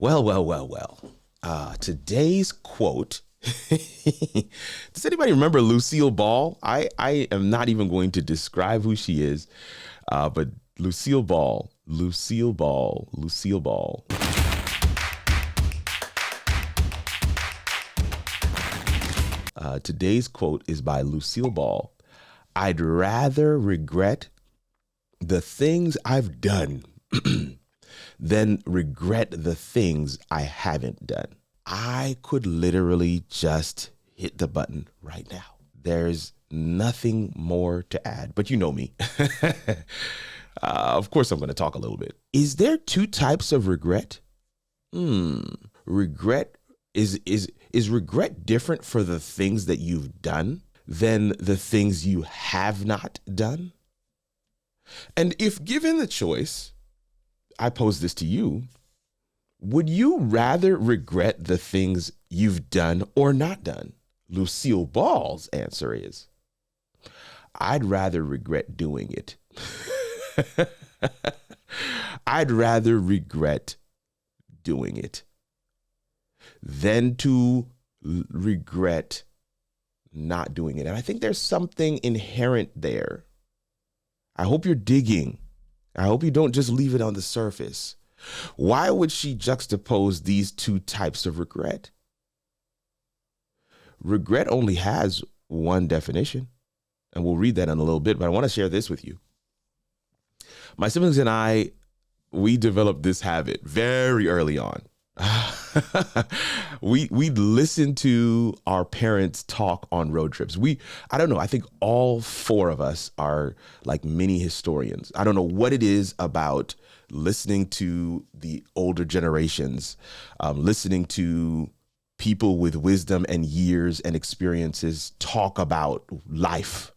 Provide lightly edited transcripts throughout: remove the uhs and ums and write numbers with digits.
Well, well, well, well. Today's quote. Does anybody remember Lucille Ball? I am not even going to describe who she is, but Lucille Ball, Lucille Ball, Lucille Ball. Today's quote is by Lucille Ball. I'd rather regret the things I've done than regret the things I haven't done. I could literally just hit the button right now. There's nothing more to add, but you know me. Of course, I'm going to talk a little bit. Is there two types of regret? Regret is regret different for the things that you've done than the things you have not done? And if given the choice, I pose this to you, would you rather regret the things you've done or not done? Lucille Ball's answer is, I'd rather regret doing it. I'd rather regret doing it than to regret not doing it. And I think there's something inherent there. I hope you're digging. I hope you don't just leave it on the surface. Why would she juxtapose these two types of regret? Regret only has one definition, and we'll read that in a little bit, but I want to share this with you. My siblings and I, we developed this habit very early on. We listened to our parents talk on road trips. I don't know. I think all four of us are like mini historians. I don't know what it is about listening to the older generations, listening to people with wisdom and years and experiences talk about life.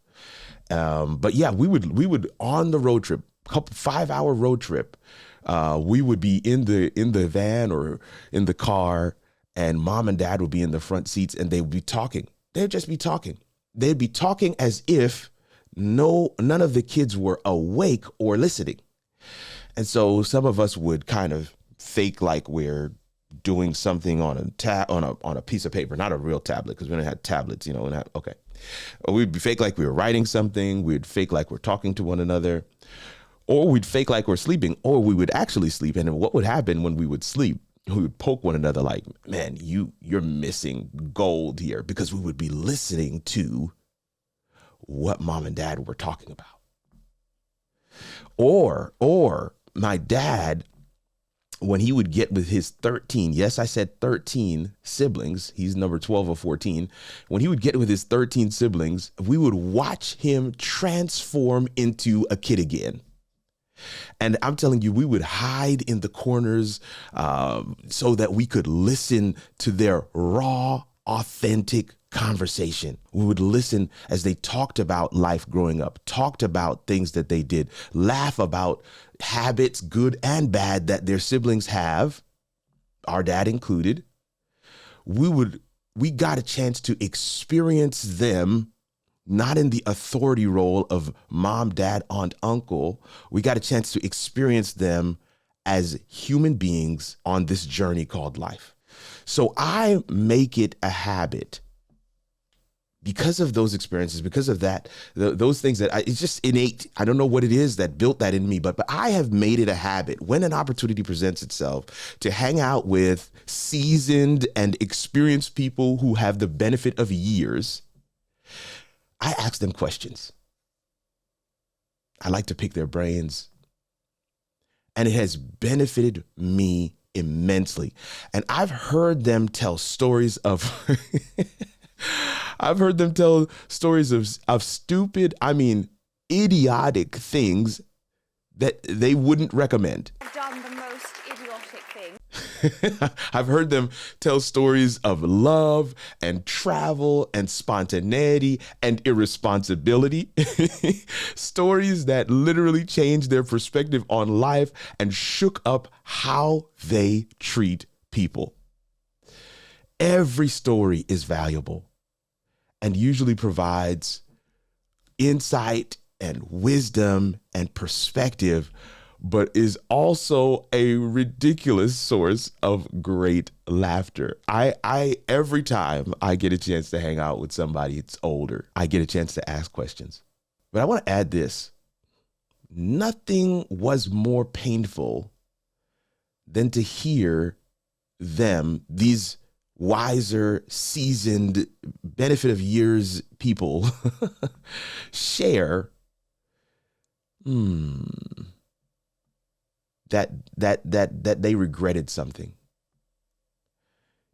But yeah, we would on the road trip, 5-hour road trip. We would be in the van or in the car, and mom and dad would be in the front seats, and they would be talking. They'd just be talking. They'd be talking as if none of the kids were awake or listening. And so some of us would kind of fake like we're doing something on a piece of paper, not a real tablet, because we didn't have tablets, okay. We'd fake like we were writing something. We'd fake like we're talking to one another. Or we'd fake like we're sleeping, or we would actually sleep. And what would happen when we would sleep? We would poke one another like, man, you're missing gold here, because we would be listening to what mom and dad were talking about. Or my dad, when he would get with his 13, yes, I said 13 siblings, he's number 12 or 14. When he would get with his 13 siblings, we would watch him transform into a kid again. And I'm telling you, we would hide in the corners so that we could listen to their raw, authentic conversation. We would listen as they talked about life growing up, talked about things that they did, laugh about habits, good and bad, that their siblings have, our dad included. We got a chance to experience them, not in the authority role of mom, dad, aunt, uncle. We got a chance to experience them as human beings on this journey called life. So I make it a habit, because of those experiences, because of that, those things it's just innate. I don't know what it is that built that in me, but I have made it a habit when an opportunity presents itself to hang out with seasoned and experienced people who have the benefit of years. I ask them questions. I like to pick their brains. And it has benefited me immensely. And I've heard them tell stories of stupid, idiotic things that they wouldn't recommend. I've done the most idiotic thing. I've heard them tell stories of love and travel and spontaneity and irresponsibility. Stories that literally changed their perspective on life and shook up how they treat people. Every story is valuable and usually provides insight and wisdom and perspective. but is also a ridiculous source of great laughter. I every time I get a chance to hang out with somebody that's older, I get a chance to ask questions. But I want to add this. Nothing was more painful than to hear them, these wiser, seasoned, benefit of years people, share that they regretted something.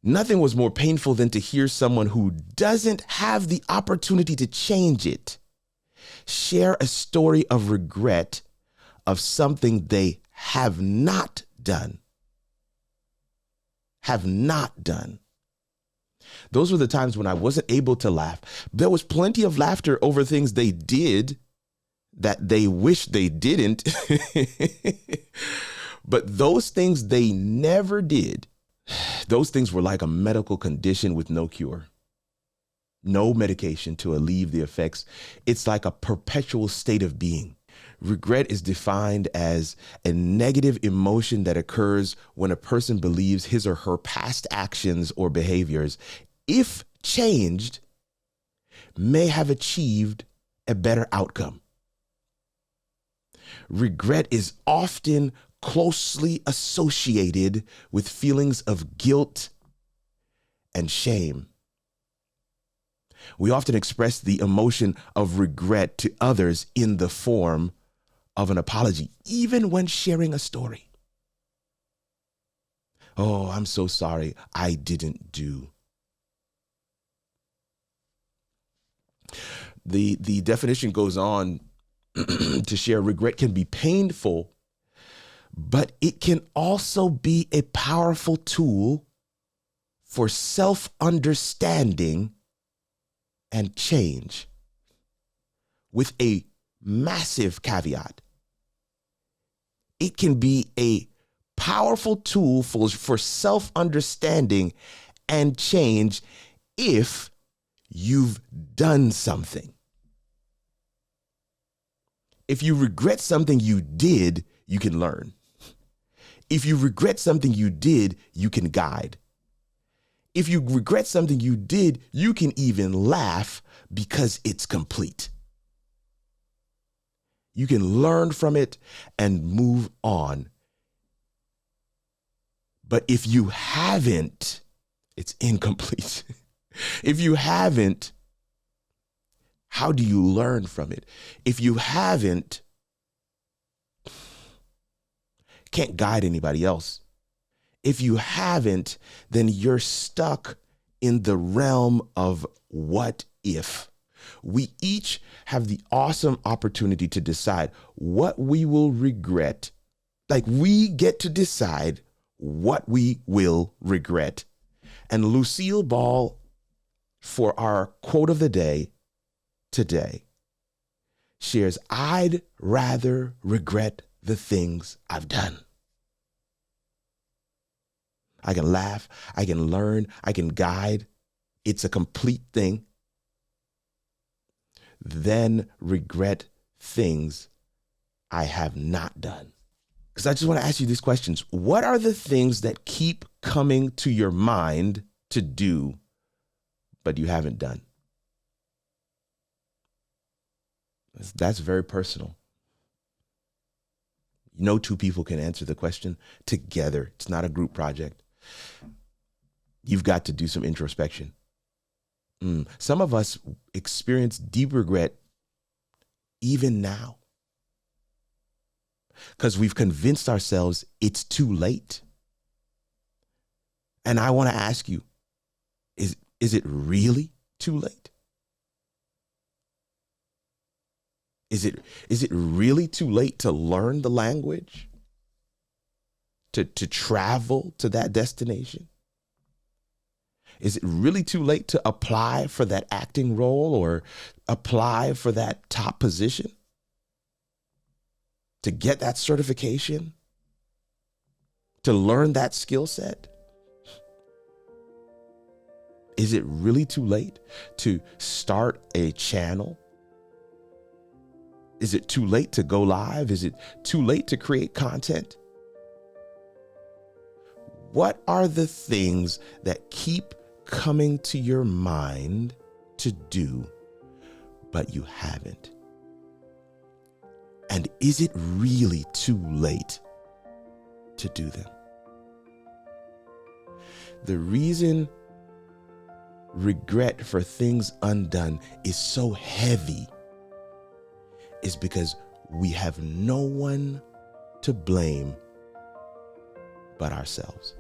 Nothing was more painful than to hear someone who doesn't have the opportunity to change it share a story of regret of something they have not done. Have not done. Those were the times when I wasn't able to laugh. There was plenty of laughter over things they did that they wish they didn't. But those things they never did, those things were like a medical condition with no cure. No medication to alleviate the effects. It's like a perpetual state of being. Regret is defined as a negative emotion that occurs when a person believes his or her past actions or behaviors, if changed, may have achieved a better outcome. Regret is often closely associated with feelings of guilt and shame. We often express the emotion of regret to others in the form of an apology, even when sharing a story. Oh, I'm so sorry, I didn't do. The definition goes on to share regret can be painful, but it can also be a powerful tool for self-understanding and change, with a massive caveat. It can be a powerful tool for self-understanding and change if you've done something. If you regret something you did, you can learn. If you regret something you did, you can guide. If you regret something you did, you can even laugh because it's complete. You can learn from it and move on. But if you haven't, it's incomplete. If you haven't, how do you learn from it? If you haven't, can't guide anybody else. If you haven't, then you're stuck in the realm of what if. We each have the awesome opportunity to decide what we will regret. Like, we get to decide what we will regret. And Lucille Ball, for our quote of the day today, shares, I'd rather regret the things I've done. I can laugh, I can learn, I can guide. It's a complete thing. Then regret things I have not done. Because I just want to ask you these questions. What are the things that keep coming to your mind to do, but you haven't done? That's very personal. No two people can answer the question together. It's not a group project. You've got to do some introspection. Some of us experience deep regret even now because we've convinced ourselves it's too late. And I want to ask you, is it really too late? Is it really too late to learn the language? To travel to that destination? Is it really too late to apply for that acting role or apply for that top position? To get that certification? To learn that skill set? Is it really too late to start a channel? Is it too late to go live? Is it too late to create content? What are the things that keep coming to your mind to do, but you haven't? And is it really too late to do them? The reason regret for things undone is so heavy is because we have no one to blame but ourselves.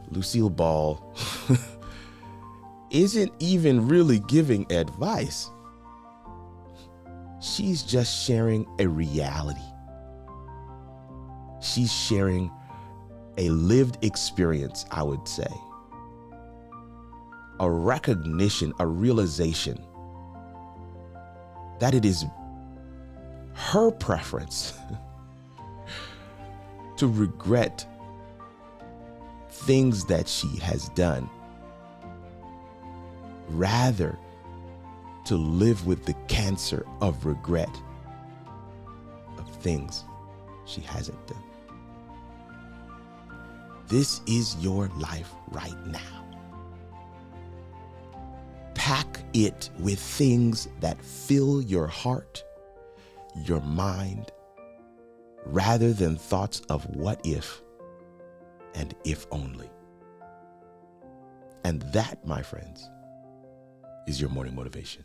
Lucille Ball isn't even really giving advice. She's just sharing a reality. She's sharing a lived experience, I would say. A recognition, a realization that it is her preference to regret things that she has done, rather to live with the cancer of regret of things she hasn't done. This is your life right now. Pack it with things that fill your heart, your mind, rather than thoughts of what if and if only. And that, my friends, is your morning motivation.